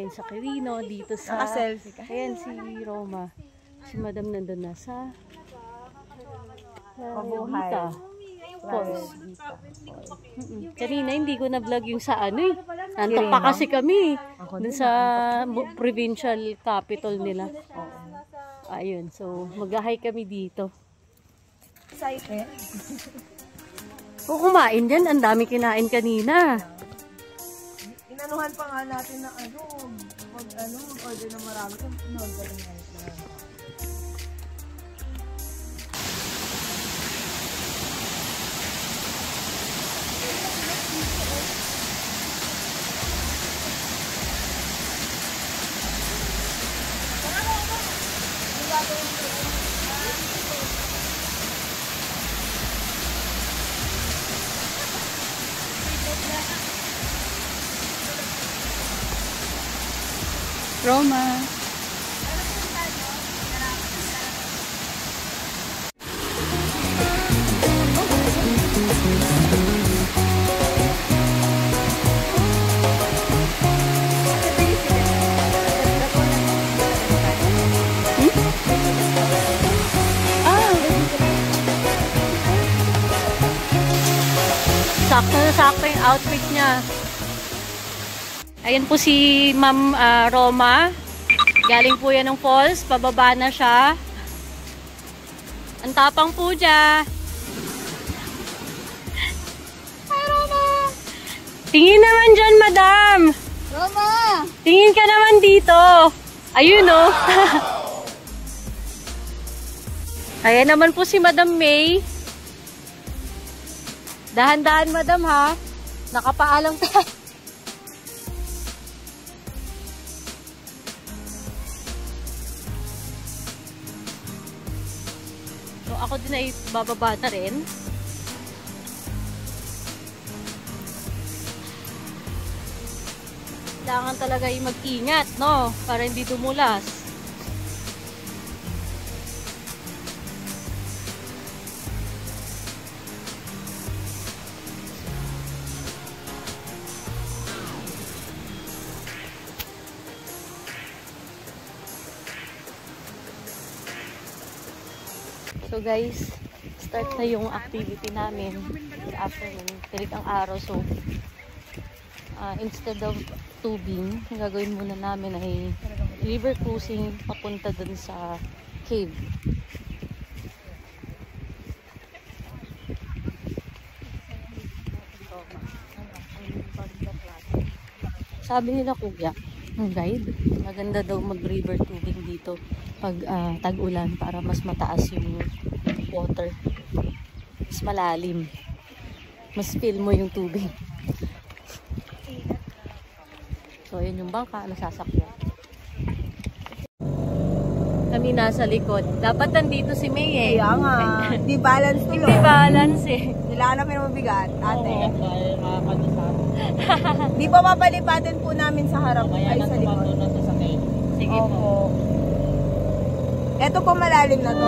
namin sa Quirino, dito sa... Naka-selfie ka. Ayan si Roma. Si Madam nandun na sa... Pabuhay. Falls. Kanina hindi ko na-vlog yung sa ano eh. Nantok pa kasi kami. Dun sa provincial capital nila. Ayun, so mag-hi kami dito. Excited? Kung kumain din, ang dami kinain kanina. Inanuhan pa nga natin na order na marami. Roma. Sakto yung outfit niya. Ayan po si Ma'am Roma. Galing po yan ng falls. Pababa na siya. Ang tapang po dyan. Hi, Roma! Tingin naman dyan, Madam! Roma! Tingin ka naman dito. Ayun, oh. Ayan naman po si Madam May. Dahan-dahan, Madam, ha? Nakapaalang tayo. So, ako din ay bababa na rin. Kailangan talaga ay mag-ingat, no? Para hindi dumulas. So guys, start na yung activity namin sa afternoon. Tirik ang araw. So, instead of tubing, yung gagawin muna namin ay river cruising papunta dun sa cave. Sabi nila kuya, ng guide, maganda daw mag-river tubing dito pag tag-ulan para mas mataas yung water. Mas malalim. Mas feel mo yung tubig. So, yun yung bangka na sasakyan. Kami nasa likod. Dapat nandito si May eh. Kaya nga. Di balance tulo. Hindi balance eh. Nilahanap yung mabigat. Ate. Di ba papalipatin po namin sa harap ay sa likod? Sige po. Ito po malalim na to.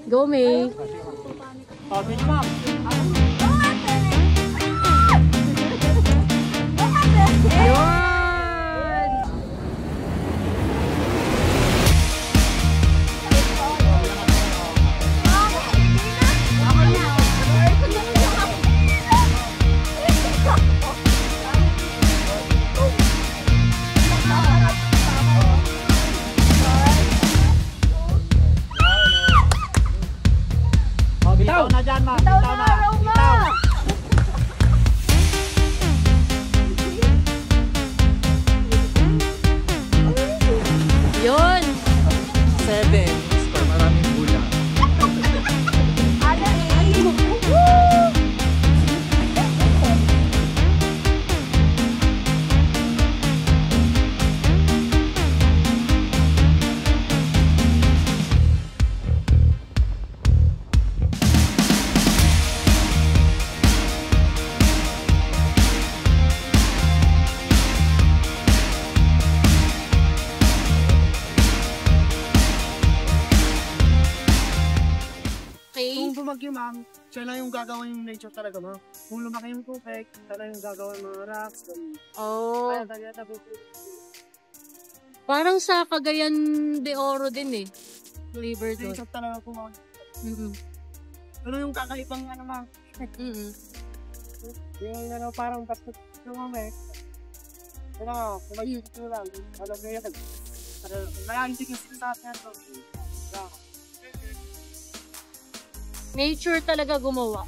Go, May. dyan, ma. Bitaw Bitaw na araw, ma! Bitaw. Yun! 7. Score, maraming bula. Ano eh? Okay. Kung bumagyo, ma'am, siya lang yung gagawin yung nature talaga, ma'am. Kung lumaki yung tubig, siya lang yung gagawin mga rocks. Oh. Kaya talaga Parang sa Cagayan de Oro din eh. River doon. nature talaga po, ma'am. Mm-mm. Ano yung kakaibang ano, ma'am? Mm-mm. Yung ano, parang basket yung ma'am eh. Ano, kung may YouTube lang, alam mo yan. Maraming tigil sa atin yan. Nature talaga gumawa.